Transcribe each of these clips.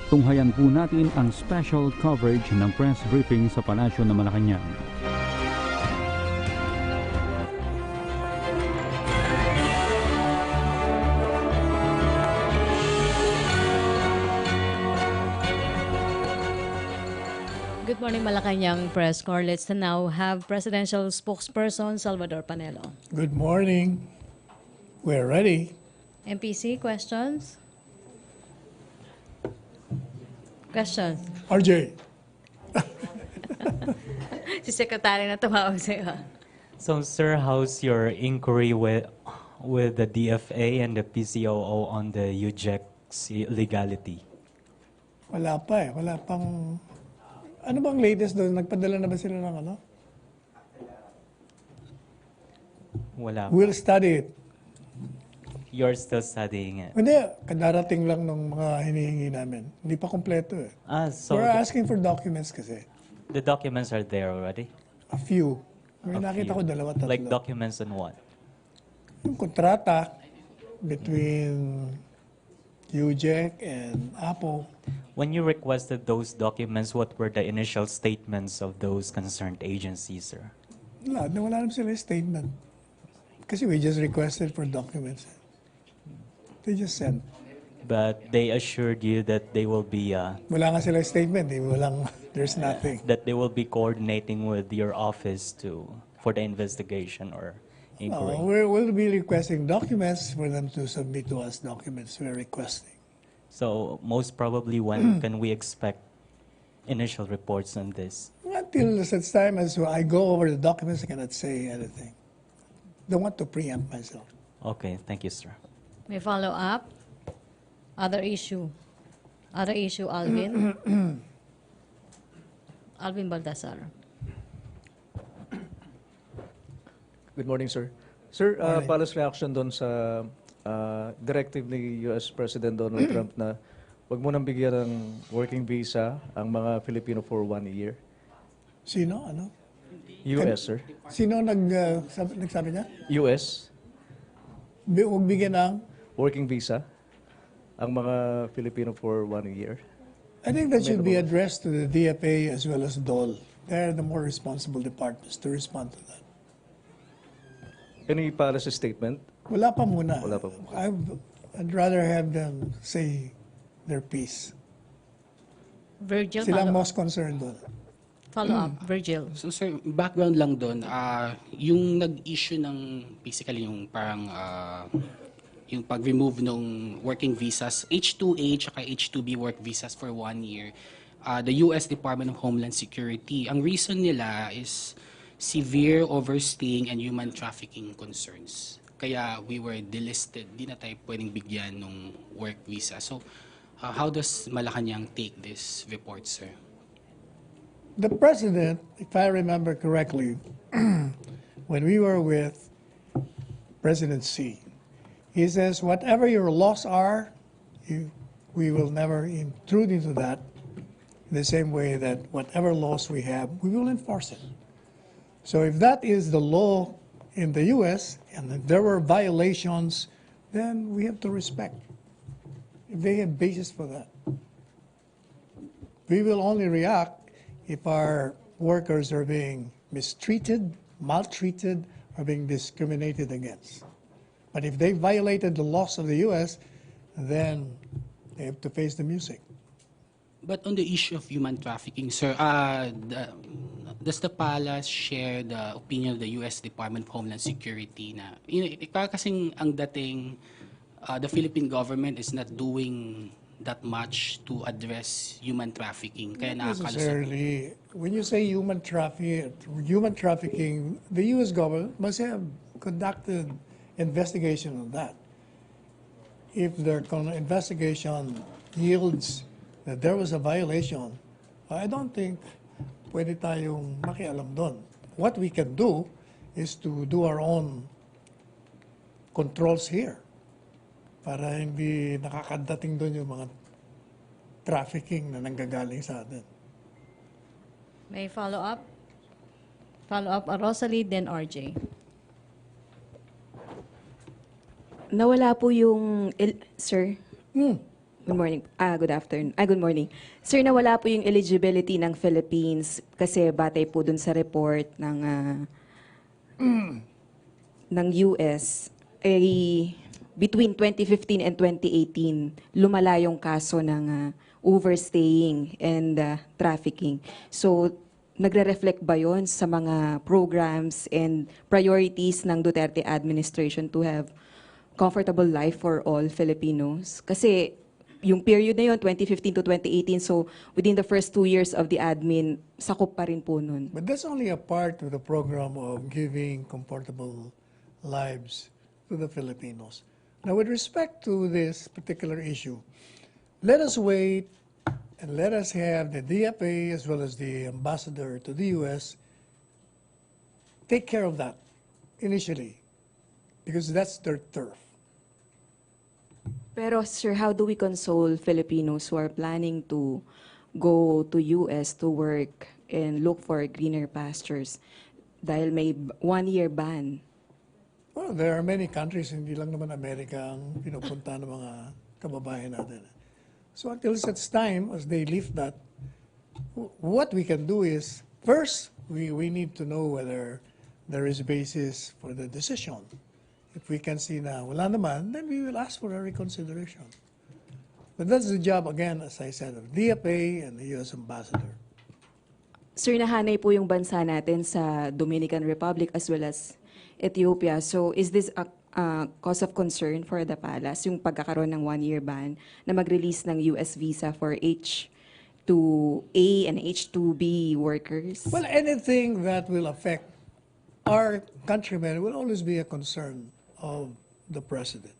Tunghayan po natin ang special coverage ng press briefing sa Palasyo ng Malacañang. Good morning, Malacañang Press Corps. Let's now have Presidential Spokesperson Salvador Panelo. Good morning. We're ready. MPC, questions? Questions? RJ. Si Secretary na tumawag sa'yo. So, sir, how's your inquiry with the DFA and the PCOO on the UJEC's legality? Wala pa eh. Wala pang... Ano bang latest doon? Nagpadala na ba sila ng ano? Wala. We'll study it. You're still studying it. Hindi, kadarating lang ng mga hinihingi namin. Hindi pa kompleto eh. So We're asking for documents kasi. the documents are there already? A few. May A nakita few. ko dalawa, tatlo. Like documents on what? Yung kontrata between UJEC and APO. When you requested those documents, what were the initial statements of those concerned agencies, sir? Wala naman sila yung statement. Kasi we just requested for documents. They just sent. But they assured you that they will be Wala nga sila statement. Eh. There's nothing. that they will be coordinating with your office for the investigation or inquiry. We'll be requesting documents for them to submit to us documents we're requesting. So most probably, when can we expect initial reports on this? Until such time as I go over the documents, I cannot say anything. Don't want to preempt myself. Okay, thank you, sir. May follow-up? Other issue? Other issue, Alvin? Alvin Baltasar. Good morning, sir. Sir, Morning. palace reaction doon sa directive ni US President Donald Trump na wag mo nang bigyan ng working visa ang mga Filipino for 1 year. Sino? Ano? US, sir. Sino nagsabi niya? US, Huwag bigyan ng... working visa ang mga Filipino for 1 year. I think that should be addressed to the DFA as well as DOL. They're the more responsible departments to respond to that. Any policy statement? Wala pa muna. Wala pa. I'd rather have them say their piece. Virgil, Sila ang most concerned doon. follow-up. Virgil. So sir, background lang doon, yung nag-issue ng basically yung parang yung pag-remove ng working visas, H-2A at H-2B work visas for 1 year, the US Department of Homeland Security, ang reason nila is severe overstaying and human trafficking concerns. Kaya we were delisted, di na tayo pwedeng bigyan ng work visa. So how does Malacañang take this report, sir? The president, if I remember correctly, when we were with President Xi, he says, whatever your laws are, we will never intrude into that in the same way that whatever laws we have, we will enforce it. So if that is the law in the U.S. and if there were violations, then we have to respect. If they have basis for that. We will only react if our workers are being mistreated, maltreated, or being discriminated against. But if they violated the laws of the U.S., then they have to face the music. But on the issue of human trafficking, sir, does the palace share the opinion of the U.S. Department of Homeland Security na, kasing ang dating, the Philippine government is not doing that much to address human trafficking. Kaya Not nakakalusot. necessarily. When you say human trafficking, the U.S. government must have conducted investigation on that. If their investigation yields that there was a violation, I don't think pwede tayong makialam doon. What we can do is to do our own controls here para hindi nakakadating doon yung mga trafficking na nanggagaling sa atin. May follow-up? Follow-up, Rosalie, then RJ. Nawala po yung, sir, Good morning. Good afternoon. Good morning. Sir, nawala po yung eligibility ng Philippines kasi batay po dun sa report ng US, between 2015 and 2018, lumala yung kaso ng overstaying and trafficking. So, nagre-reflect ba yon sa mga programs and priorities ng Duterte administration to have comfortable life for all Filipinos? Kasi yung period na yun, 2015 to 2018, so within the first 2 years of the admin, sakop pa rin po nun. But that's only a part of the program of giving comfortable lives to the Filipinos. Now, with respect to this particular issue, let us wait and let us have the DFA as well as the ambassador to the U.S. take care of that initially, because that's their turf. Pero sir, how do we console Filipinos who are planning to go to US to work and look for greener pastures dahil may 1-year ban? Well, there are many countries, hindi lang naman Amerika ang pinupunta ng mga kababayan natin. So until such time as they lift that, what we can do is, first, we need to know whether there is basis for the decision. If we can see na wala naman, then we will ask for a reconsideration. But that's the job, again, as I said, of DFA and the U.S. Ambassador. Sir, nahanay po yung bansa natin sa Dominican Republic as well as Ethiopia. So is this a cause of concern for the palace, yung pagkakaroon ng 1-year ban na mag-release ng US visa for H2A and H2B workers? Well, anything that will affect our countrymen will always be a concern of the president.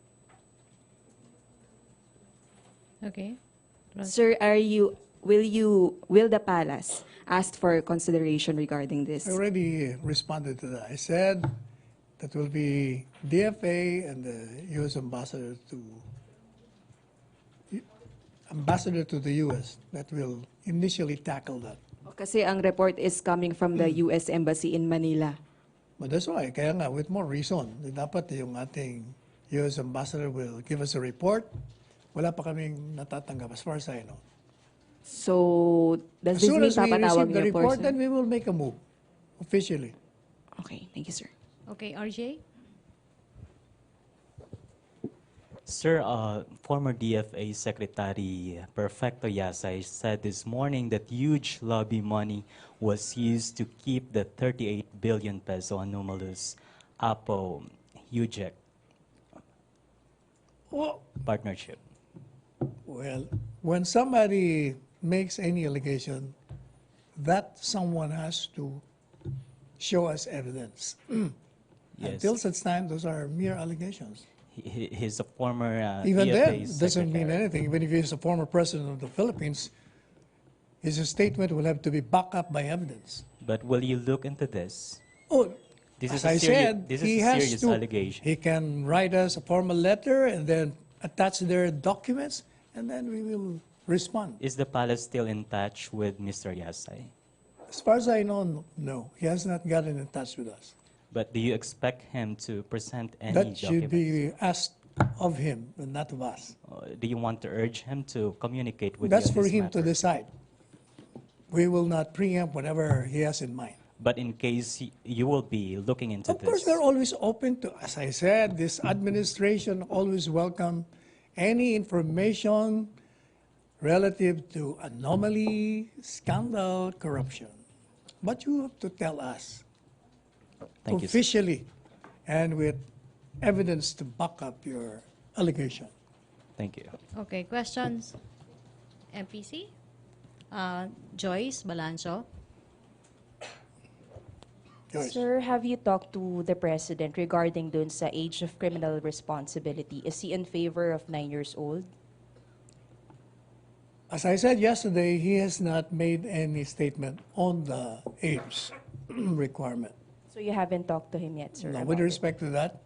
Okay. Sir, will the palace ask for consideration regarding this? I already responded to that. I said that will be DFA and the U.S. ambassador to the U.S. that will initially tackle that. Kasi ang report is coming from the US Embassy in Manila. But that's why, kaya nga, with more reason, dapat yung ating U.S. ambassador will give us a report. Wala pa kaming natatanggap as far as I know. So, does As this soon mean as we papatawag receive the niyo po, report, sir? then we will make a move, officially. Okay, thank you, sir. Okay, RJ? Sir, former DFA Secretary Perfecto Yasay said this morning that huge lobby money was used to keep the 38 billion peso anomalous APO-UJEC Well, partnership. well, when somebody makes any allegation, that someone has to show us evidence. Yes. Until such time, those are mere allegations. He's a former Even DFA then, doesn't mean secretary. anything. Even if he's a former president of the Philippines, his statement will have to be backed up by evidence. But will you look into this? Oh, This as is a I said, this he is a has serious to. allegation. He can write us a formal letter and then attach their documents, and then we will respond. Is the palace still in touch with Mr. Yasay? As far as I know, no. He has not gotten in touch with us. But do you expect him to present any That should documents? be asked of him, and not of us. Do you want to urge him to communicate with That's you on for this him to matter? decide. We will not preempt whatever he has in mind. But in case you will be looking into Of course, this, they're always open to, as I said, this administration always welcome any information relative to anomaly, scandal, corruption. But you have to tell us thank you, sir. officially and with evidence to back up your allegation. Thank you. Okay, questions? MPC? Joyce Balancho? Joyce. Sir, have you talked to the president regarding dun sa age of criminal responsibility? Is he in favor of 9 years old? As I said yesterday, he has not made any statement on the age requirement. So you haven't talked to him yet, sir? No, about with it? respect to that,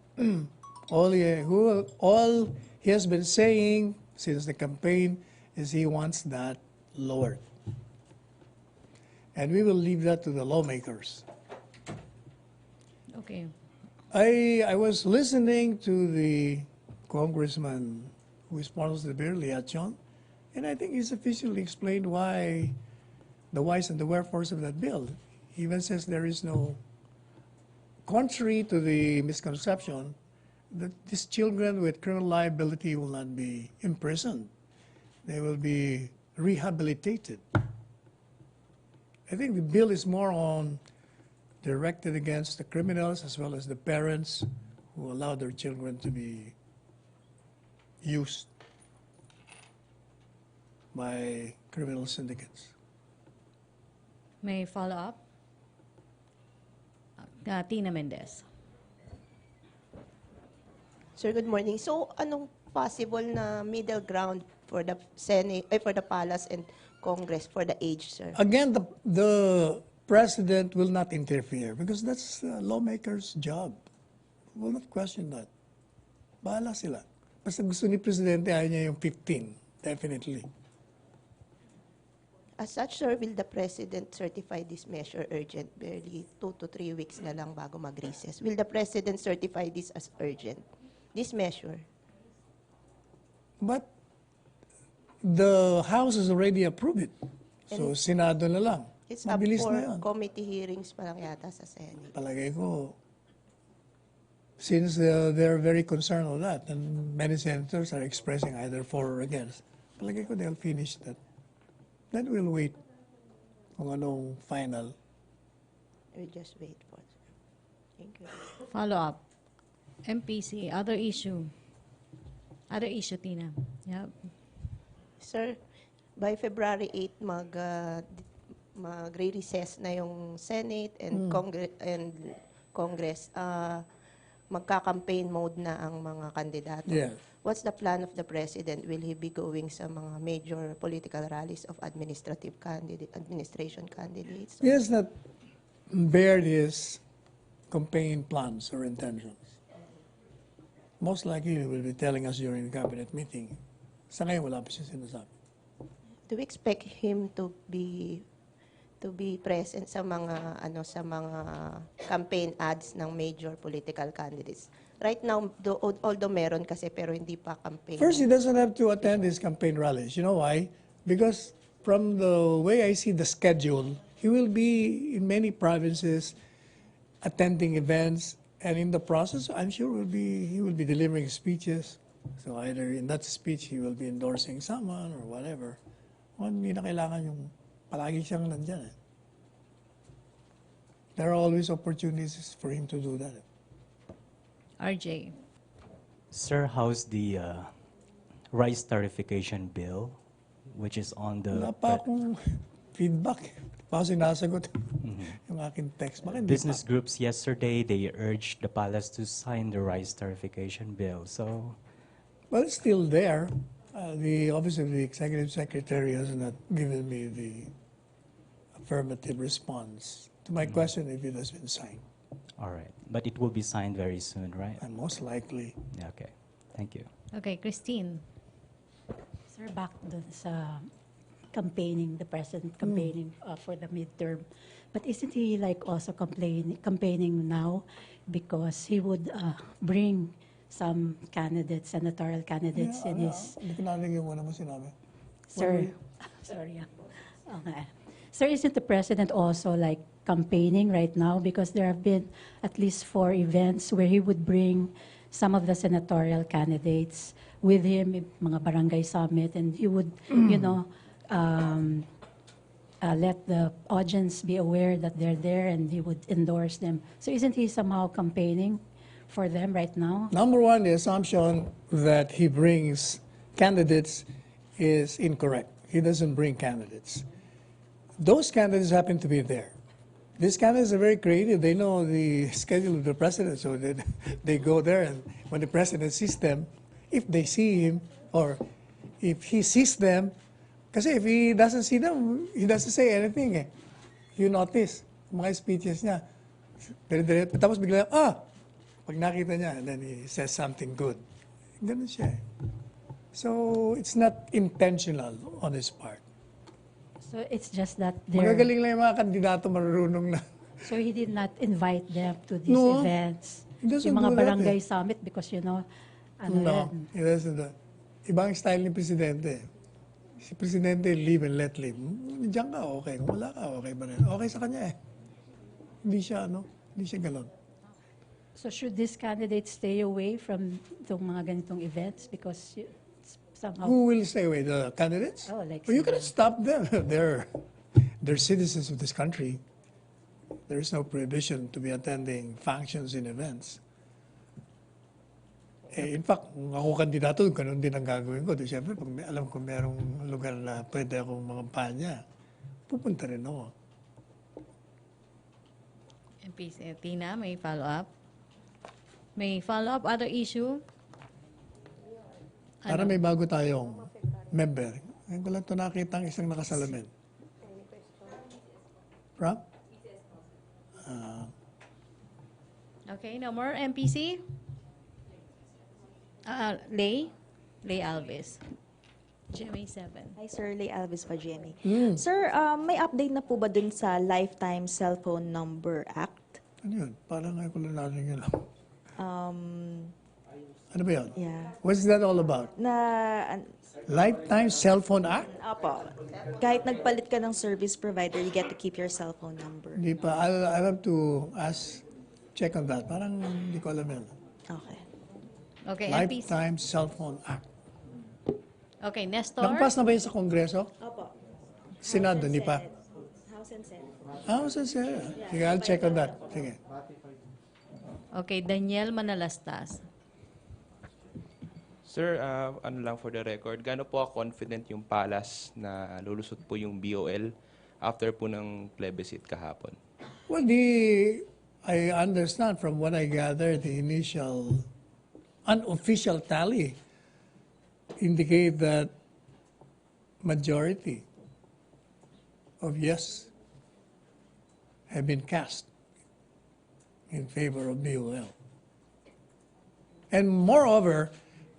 all he has been saying since the campaign is he wants that lowered. And we will leave that to the lawmakers. Okay. I was listening to the congressman who sponsors the bill, Liachon, And I think he sufficiently explained why the whys and the wherefores of that bill. He even says there is no, contrary to the misconception, that these children with criminal liability will not be imprisoned. They will be rehabilitated. I think the bill is more on directed against the criminals as well as the parents who allow their children to be used by criminal syndicates. May follow up? Tina Mendez. Sir, good morning. So, anong possible na middle ground for the Senate, for the Palace and Congress for the age, sir? Again, the president will not interfere because that's the lawmaker's job. Will not question that. Bahala sila. Basta gusto ni presidente, ayaw niya yung 15. Definitely. As such, sir, will the president certify this measure urgent? Barely 2 to 3 weeks na lang bago mag-recess. Will the president certify this as urgent? This measure? But the House has already approved it. So, Senado na lang. It's up Mabilis for na yan. committee hearings pa lang yata sa Senate. Palagay ko, since they're very concerned with that, and many senators are expressing either for or against, palagay ko they'll finish that. Then we'll wait kung anong final. We'll just wait for it. Thank you. Follow up. MPC, other issue. Other issue, Tina. Yep. Sir, by February 8, magre-recess na yung Senate and Congress. Magka-campaign mode na ang mga kandidato. Yeah. What's the plan of the president? Will he be going sa mga major political rallies of administration candidates? He has not bared his campaign plans or intentions. Most likely, he will be telling us during the cabinet meeting. Sa ngayon, wala pa siya sinasabi. Do we expect him to be present sa mga campaign ads ng major political candidates? Right now, although meron kasi pero hindi pa campaign. First, he doesn't have to attend his campaign rallies. You know why? Because from the way I see the schedule, he will be in many provinces attending events, and in the process, I'm sure he will be delivering speeches. So either in that speech, he will be endorsing someone or whatever. Hindi na kailangan yung palagi siyang nandyan. There are always opportunities for him to do that. RJ. Sir, how's the rice tarification bill, which is on the... Wala pa akong feedback. Pa sinasagot yung aking text. Bakit hindi business pa? groups yesterday, they urged the palace to sign the rice tarification bill. So, Well, it's still there. The Office of the Executive Secretary has not given me the affirmative response to my question if it has been signed. all right. But it will be signed very soon, right? And most likely. Yeah, okay. Thank you. Okay, Christine. Sir, back dun sa campaigning, the president campaigning for the midterm. But isn't he like also campaigning now because he would bring some candidates, senatorial candidates in his... Hindi ko narinig yung una mo sinabi. Sir, sorry. Okay. Sir, isn't the president also like campaigning right now? Because there have been at least 4 events where he would bring some of the senatorial candidates with him, mga barangay summit, and he would, let the audience be aware that they're there and he would endorse them. So isn't he somehow campaigning for them right now? Number one, the assumption that he brings candidates is incorrect. He doesn't bring candidates. Those candidates happen to be there. These candidates are very creative. They know the schedule of the president, so they go there, and when the president sees them, if they see him, or if he sees them, kasi if he doesn't see them, he doesn't say anything eh. You notice, mga speeches niya. Tapos bigla, pag nakita niya, and then he says something good. Ganun siya eh. So, it's not intentional on his part. So it's just that they're... Magagaling lang yung mga kandidato marunong na. So he did not invite them to these No, events? he doesn't Yung mga do that barangay eh. summit because, No, he doesn't do that. Ibang style ni Presidente. Si Presidente, live and let live. Diyan ka, okay. Kung wala ka, okay ba rin? Okay sa kanya eh. Hindi siya, hindi siya ganon. So should this candidate stay away from itong mga ganitong events because somehow... Who will stay away? The candidates? Oh, like Well, you sila. cannot stop them. They're citizens of this country. There is no prohibition to be attending functions and events. In fact, kung ako kandidato, ganun din ang gagawin ko. Siyempre, pag alam ko merong lugar na pwede akong mangampanya, pupunta rin ako. MPC Tina, may follow-up? May follow-up? Other issue? Para may bago tayong member. Ngayon ko lang ito nakita ang isang nakasalamin. From? Okay, no more MPC? Lay Alves. GMA 7. Hi, Sir. Lay Alves pa, GMA. Sir, may update na po ba dun sa Lifetime Cellphone Number Act? Ano yun? Parang ngayon ko lang narinig yun lang. Um, Ano ba yun? yeah. What's that all about? Lifetime Cellphone Act? Apo. Kahit nagpalit ka ng service provider, you get to keep your cell phone number. Hindi pa. I'll have to check on that. Parang hindi ko alam yun. Okay. Okay, MPC. Lifetime Cellphone Act. Okay, Nestor? Nakapas na ba yun sa Kongreso? Opo. Senado, hindi pa. House and Senate. House and Senate. Sige, I'll check on that. Sige. Okay, Daniel Manalastas. Sir, ano lang for the record, gaano po confident yung Palace na lulusot po yung BOL after po ng plebiscite kahapon? Well, I understand from what I gathered, the initial unofficial tally indicate that majority of yes have been cast in favor of BOL. And moreover,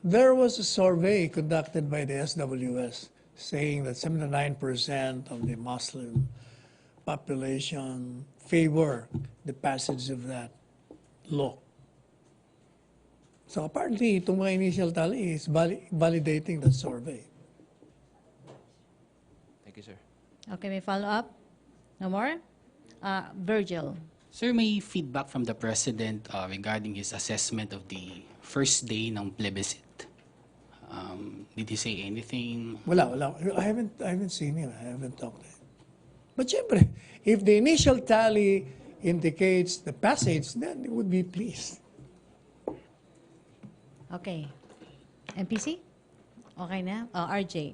there was a survey conducted by the SWS saying that 79% of the Muslim population favor the passage of that law. So apparently, itong mga initial tally is validating that survey. Thank you, sir. Okay, may follow-up? No more? Virgil. Sir, may feedback from the President regarding his assessment of the first day ng plebiscite. Did he say anything? Wala. I haven't seen him. I haven't talked to him. But syempre, if the initial tally indicates the passage, then they would be pleased. Okay. MPC? Okay na? RJ.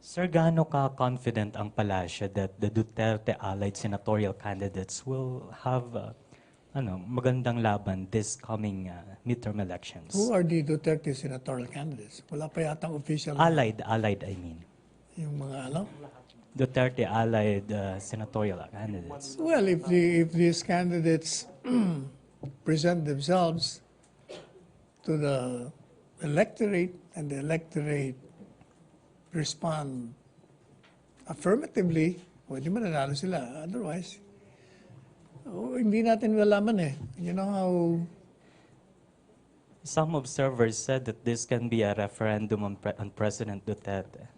Sir, gaano ka confident ang palasyo that the Duterte-allied senatorial candidates will have magandang laban this coming midterm elections? Who are the Duterte senatorial candidates? Wala pa yatang official. Allied, I mean. Yung mga Duterte-allied senatorial candidates. Well, if these candidates present themselves to the electorate and the electorate respond affirmatively, pwede mananalo sila. Otherwise, hindi natin malaman eh. You know how... Some observers said that this can be a referendum on President Duterte.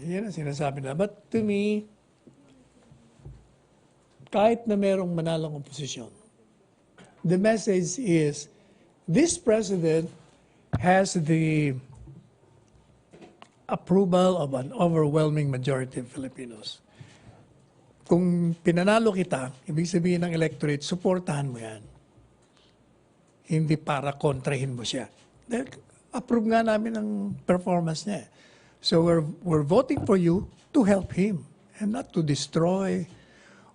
Yan ang sinasabi na. But to me, kahit na merong manalong oposisyon, the message is, this president has the approval of an overwhelming majority of Filipinos. Kung pinanalo kita, ibig sabihin ng electorate, suportahan mo yan. Hindi para kontrahin mo siya. Dahil approve nga namin ang performance niya. So we're voting for you to help him and not to destroy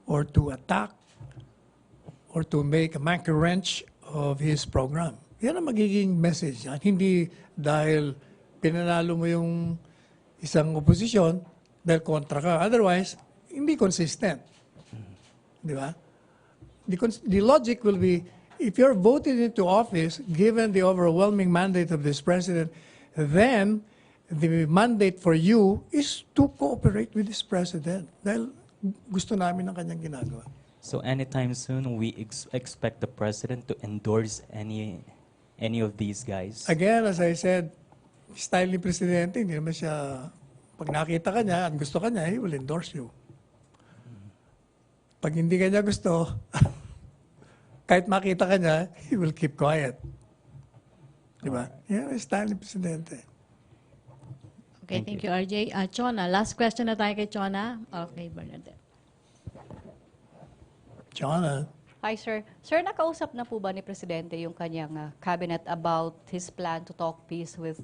or to attack or to make a monkey wrench of his program. Yan ang magiging message yan. Hindi dahil pinanalo mo yung isang oposisyon dahil kontra ka. Otherwise, hindi consistent. Di ba? The logic will be, if you're voted into office, given the overwhelming mandate of this president, then the mandate for you is to cooperate with this president. Dahil gusto namin ang kanyang ginagawa. So anytime soon, we expect the president to endorse any of these guys? Again, as I said, style ni Presidente, hindi naman siya, pag nakita ka niya at gusto ka niya, he will endorse you. Pag hindi ka niya gusto, kahit makita ka niya, he will keep quiet. Diba? Yan ang style ni Presidente. Okay, thank you, RJ. Chona, last question na tayo kay Chona. Okay, Bernadette. Chona. Hi, sir. Sir, nakausap na po ba ni Presidente yung kanyang cabinet about his plan to talk peace with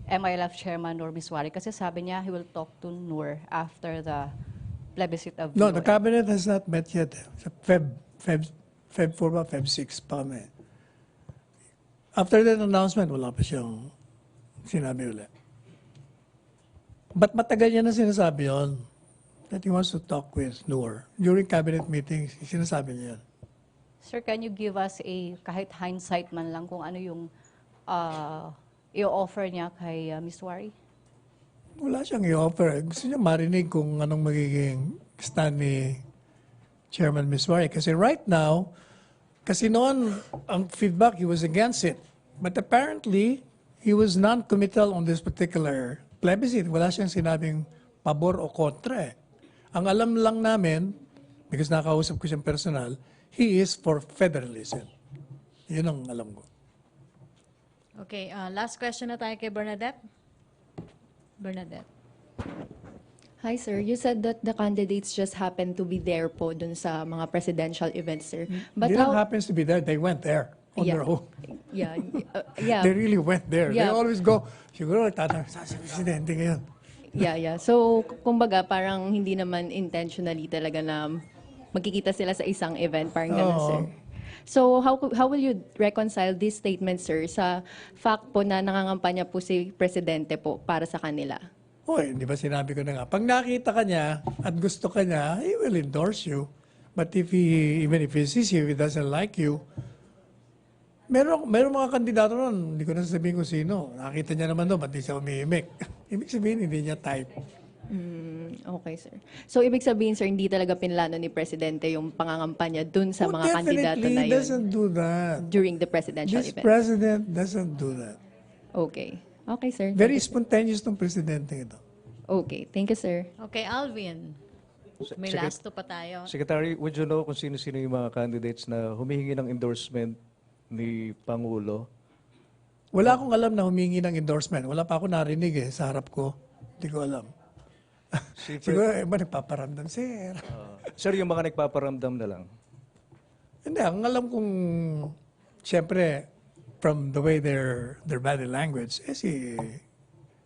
MILF Chairman Nur Miswari? Kasi sabi niya he will talk to Nur after the plebiscite of No, the BOM. cabinet has not met yet. Sa Feb 4 ba, Feb 6 pa kami. After that announcement, wala pa siyang sinabi ulit. But matagal niya na sinasabi yun, that he wants to talk with Nur. During cabinet meetings, sinasabi niya yan. Sir, can you give us kahit hindsight man lang kung ano yung i-offer niya kay Miswari? Wala siyang i-offer. Gusto niya marinig kung anong magiging stand ni Chairman Miswari. Kasi right now, kasi noon, ang feedback, he was against it. But apparently, he was non-committal on this particular plebiscite. Wala siyang sinabing pabor o kontra eh. Ang alam lang namin, because nakausap ko siyang personal, he is for federalism. Yun ang alam ko. Okay, last question na tayo kay Bernadette. Bernadette. Hi, sir. You said that the candidates just happened to be there po dun sa mga presidential events, sir. But They don't happens to be there. They went there on their own. Yeah, yeah. They really went there. They Yeah. always go, siguro tatanong, saan si Presidente ngayon? Yeah. So, kumbaga, parang hindi naman intentionally talaga na magkikita sila sa isang event, parang ganun, Oo. sir. So, how will you reconcile this statement, sir, sa fact po na nangangampanya po si Presidente po para sa kanila? Hoy, di ba sinabi ko na nga, pag nakita ka niya at gusto ka niya, he will endorse you. But if even if he sees you, he doesn't like you, meron mga kandidato nun, hindi ko na sasabihin kung sino. Nakita niya naman doon, ba't di siya umihimik? Ibig sabihin, hindi niya type. Okay, sir. So, ibig sabihin, sir, hindi talaga pinlano ni Presidente yung pangangampanya dun sa mga kandidato na Definitely, he yun doesn't do that. during the presidential This event? president doesn't do that. Okay. Okay, sir. Very spontaneous tong presidente ito. Okay. Thank you, sir. Okay, Alvin. May Secret- last two pa tayo. Secretary, would you know kung sino-sino yung mga candidates na humihingi ng endorsement ni Pangulo? Wala akong alam na humingi ng endorsement. Wala pa ako narinig sa harap ko. Hindi ko alam. Siguro, iba nagpaparamdam, sir. Sir, yung mga nagpaparamdam na lang. Hindi, ang alam kong, siyempre, from the way their body language, si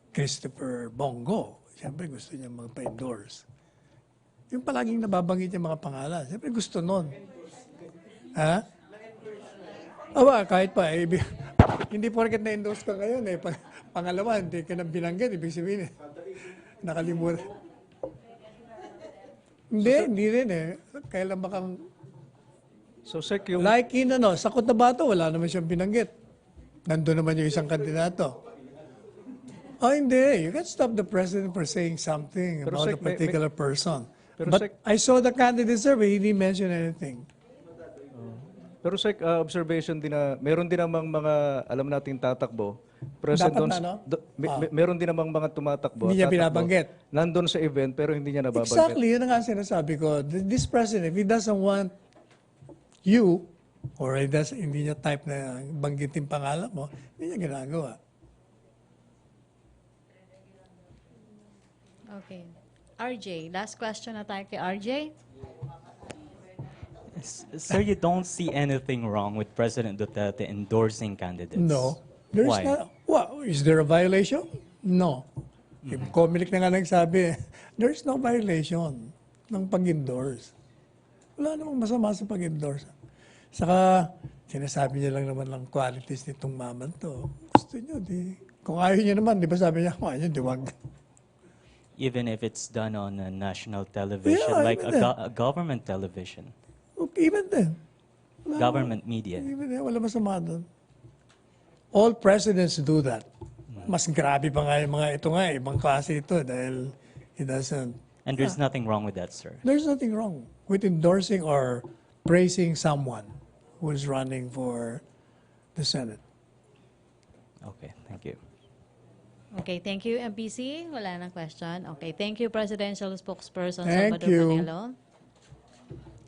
Christopher Bongo, siyempre gusto niya magpa-endorse. Yung palaging nababanggit niya mga pangalan, siyempre gusto nun. Ha? Aba, kahit pa, hindi porket na-endorse ka ngayon, pangalawa, hindi ka nang binanggit, ibig sabihin, nakalimutan. Hindi rin Kailan ba kang... So, Sec, yung... Like sa Cotabato, wala naman siyang binanggit. Nandun naman yung isang kandidato. Hindi. You can't stop the president for saying something Pero about a Sec, particular person. Pero But Sec- I saw the candidate survey, he didn't mention anything. Pero Sec, observation din na, meron din namang mga, alam nating tatakbo. Present Dapat doon, na, no? meron din namang mga tumatakbo. Hindi niya tatakbo, binabanggit. Nandun sa event, pero hindi niya nababanggit. Exactly, yun ang nga sinasabi ko. This president, if he doesn't want you, or hindi niya type na banggitin pangalan mo, hindi niya ginagawa. Okay. RJ, last question na tayo kay RJ. Sir, you don't see anything wrong with President Duterte endorsing candidates? No. There's Why? not. Well, is there a violation? No. Yung Comelec na nga nagsabi, there's no violation ng pag-endorse. Wala namang masama sa pag-endorse. Saka, sinasabi niya lang naman ng qualities nitong maman to. Gusto niyo, kung ayaw niya naman, di ba sabi niya, kung ayaw niya, diwag. Even if it's done on a national television, Yeah, like even a government television, Even then. government media. Even then, wala masama doon. All presidents do that. Mas grabe pa nga yung mga ito ibang klase ito dahil it doesn't. And there's nothing wrong with that, sir. There's nothing wrong with endorsing or praising someone who is running for the Senate. Okay, thank you. Okay, thank you, MPC. Wala nang question. Okay, thank you, Presidential Spokesperson Thank Salvador you. Panelo.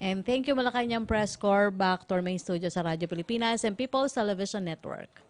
And thank you, Malacañang Press Corps, back to our main studio sa Radyo Pilipinas and People's Television Network.